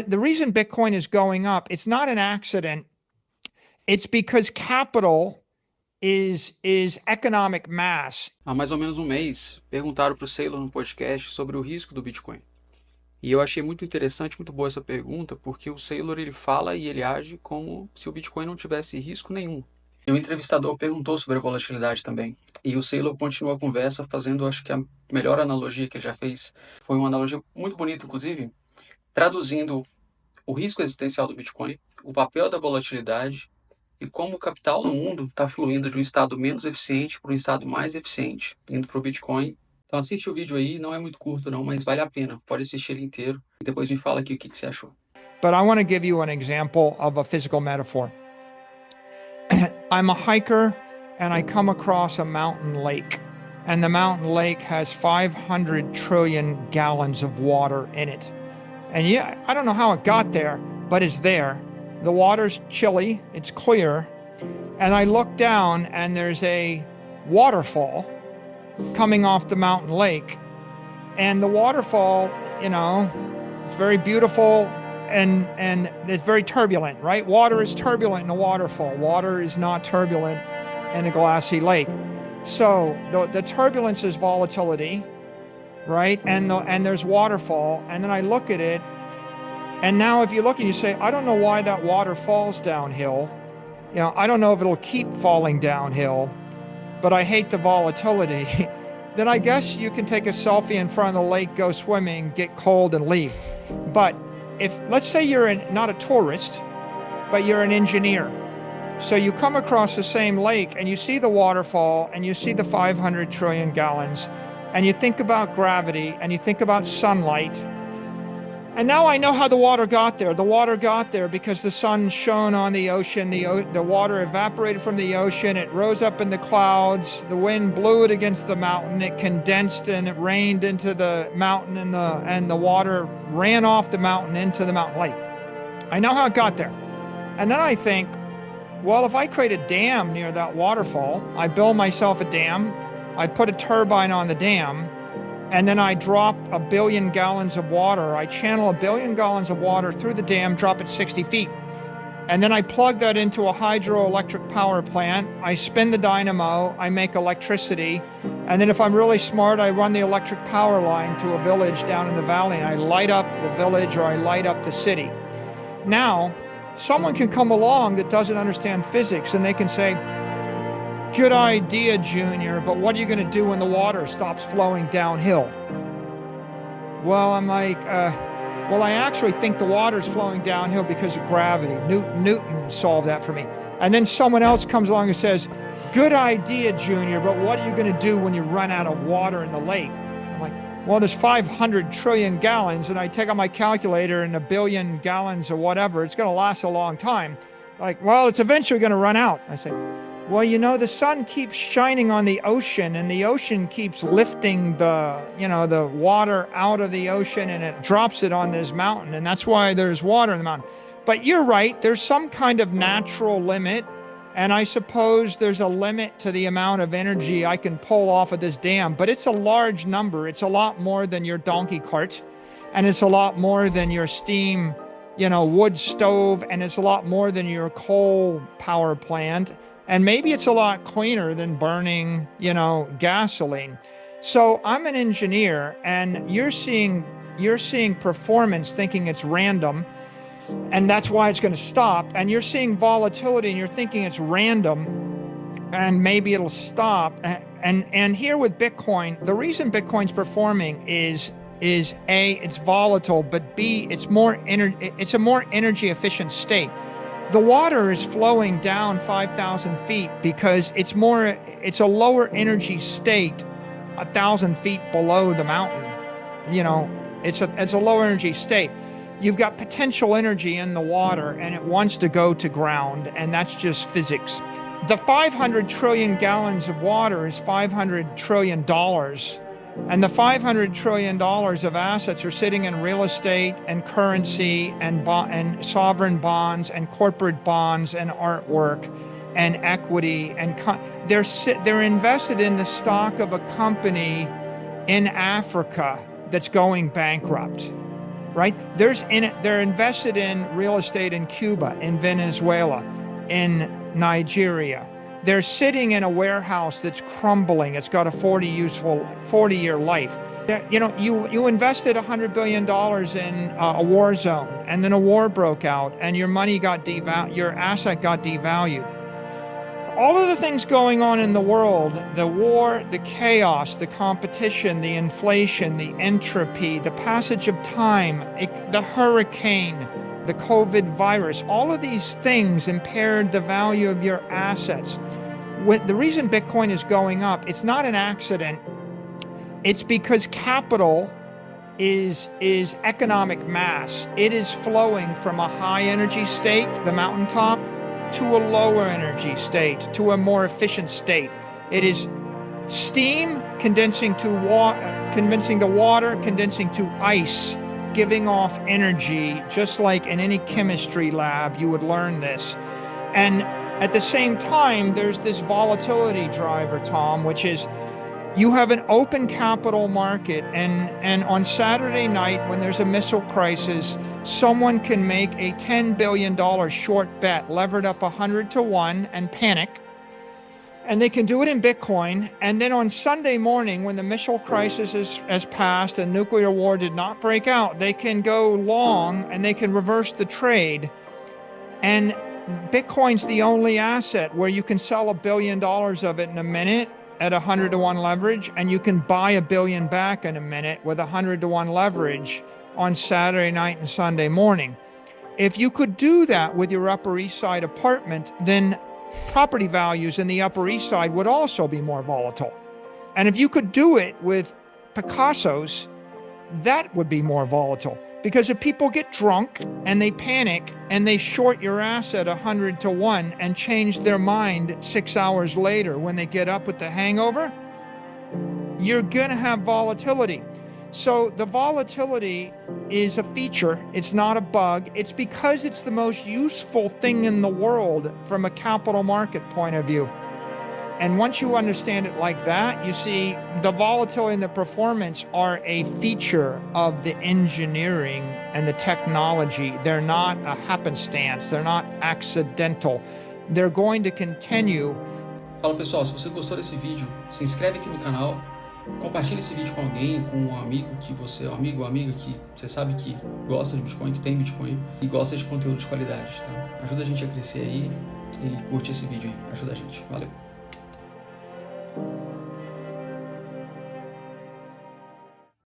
the reason Bitcoin is going up, it's not an accident. It's because capital is economic mass. Há mais ou menos um mês, perguntaram para o Saylor no podcast sobre o risco do Bitcoin. E eu achei muito interessante, muito boa essa pergunta, porque o Saylor ele fala e ele age como se o Bitcoin não tivesse risco nenhum. E o entrevistador perguntou sobre a volatilidade também. E o Saylor continuou a conversa fazendo, acho que a melhor analogia que ele já fez. Foi uma analogia muito bonita, inclusive, traduzindo o risco existencial do Bitcoin, o papel da volatilidade e como o capital no mundo está fluindo de um estado menos eficiente para um estado mais eficiente, indo para o Bitcoin. Então assiste o vídeo aí, não é muito curto não, mas vale a pena. Pode assistir ele inteiro e depois me fala aqui o que você achou. But I want to give you an example of a physical metaphor. I'm a hiker and I come across a mountain lake. And the mountain lake has 500 trillion gallons of water in it. And yeah, I don't know how it got there, but it's there. The water's chilly, it's clear. And I look down and there's a waterfall coming off the mountain lake. And the waterfall, it's very beautiful and it's very turbulent, right? Water is turbulent in a waterfall. Water is not turbulent in a glassy lake. So the turbulence is volatility, right? And there's waterfall. And then I look at it, and now if you look and you say, I don't know why that water falls downhill. I don't know if it'll keep falling downhill, but I hate the volatility. Then I guess you can take a selfie in front of the lake, go swimming, get cold, and leave. But let's say you're not a tourist, but you're an engineer. So you come across the same lake and you see the waterfall and you see the 500 trillion gallons and you think about gravity and you think about sunlight. And now I know how the water got there. The water got there because the sun shone on the ocean. The water evaporated from the ocean. It rose up in the clouds. The wind blew it against the mountain. It condensed and it rained into the mountain, and the water ran off the mountain into the mountain lake. I know how it got there. And then I think, well, if I create a dam near that waterfall, I build myself a dam, I put a turbine on the dam, and then I drop 1 billion gallons of water. I channel 1 billion gallons of water through the dam, drop it 60 feet. And then I plug that into a hydroelectric power plant. I spin the dynamo, I make electricity. And then if I'm really smart, I run the electric power line to a village down in the valley, and I light up the village or I light up the city. Now, someone can come along that doesn't understand physics and they can say, good idea, Junior, but what are you going to do when the water stops flowing downhill? Well, I'm like, I actually think the water's flowing downhill because of gravity. Newton solved that for me. And then someone else comes along and says, good idea, Junior, but what are you going to do when you run out of water in the lake? I'm like, well, there's 500 trillion gallons, and I take out my calculator and 1 billion gallons or whatever. It's going to last a long time. Like, well, it's eventually going to run out. I say, well, the sun keeps shining on the ocean, and the ocean keeps lifting the water out of the ocean, and it drops it on this mountain, and that's why there's water in the mountain. But you're right, there's some kind of natural limit, and I suppose there's a limit to the amount of energy I can pull off of this dam, but it's a large number. It's a lot more than your donkey cart, and it's a lot more than your steam, wood stove, and it's a lot more than your coal power plant. And maybe it's a lot cleaner than burning, gasoline. So I'm an engineer, and you're seeing performance thinking it's random, and that's why it's going to stop. And you're seeing volatility and you're thinking it's random and maybe it'll stop. And here with Bitcoin, the reason Bitcoin's performing is A, it's volatile, but B, it's a more energy efficient state. The water is flowing down 5,000 feet because it's a lower energy state 1,000 feet below the mountain. It's a lower energy state. You've got potential energy in the water and it wants to go to ground, and that's just physics. The 500 trillion gallons of water is $500 trillion. And the $500 trillion of assets are sitting in real estate and currency and sovereign bonds and corporate bonds and artwork and equity. And they're invested in the stock of a company in Africa that's going bankrupt. right? They're invested in real estate in Cuba, in Venezuela, in Nigeria. They're sitting in a warehouse that's crumbling. It's got a 40-year life. You invested $100 billion in a war zone, and then a war broke out, and your money got devalued, your asset got devalued. All of the things going on in the world, the war, the chaos, the competition, the inflation, the entropy, the passage of time, the hurricane, the COVID virus, all of these things impaired the value of your assets. The reason Bitcoin is going up, it's not an accident. It's because capital is economic mass. It is flowing from a high energy state, the mountaintop, to a lower energy state, to a more efficient state. It is steam condensing to water, condensing to ice, giving off energy, just like in any chemistry lab, you would learn this. And at the same time, there's this volatility driver, Tom, which is you have an open capital market, and on Saturday night, when there's a missile crisis, someone can make a $10 billion short bet, levered up 100 to 1, and panic. And they can do it in Bitcoin. And then on Sunday morning, when the missile crisis has passed and nuclear war did not break out, they can go long and they can reverse the trade. And Bitcoin's the only asset where you can sell $1 billion of it in a minute at 100 to 1 leverage, and you can buy $1 billion back in a minute with 100 to 1 leverage on Saturday night and Sunday morning. If you could do that with your Upper East Side apartment, then property values in the Upper East Side would also be more volatile. And if you could do it with Picasso's, that would be more volatile. Because if people get drunk and they panic and they short your asset 100 to 1 and change their mind 6 hours later when they get up with the hangover, you're going to have volatility. So the volatility is a feature. It's not a bug. It's because it's the most useful thing in the world from a capital market point of view. And once you understand it like that, you see the volatility and the performance are a feature of the engineering and the technology. They're not a happenstance. They're not accidental. They're going to continue. Fala pessoal, se você gostou desse vídeo, se inscreve aqui no canal, compartilha esse vídeo com alguém, com um amigo que você, um amigo ou amiga que você sabe que gosta de Bitcoin, que tem Bitcoin e gosta de conteúdo de qualidade, tá? Ajuda a gente a crescer aí e curte esse vídeo aí. Ajuda a gente. Valeu.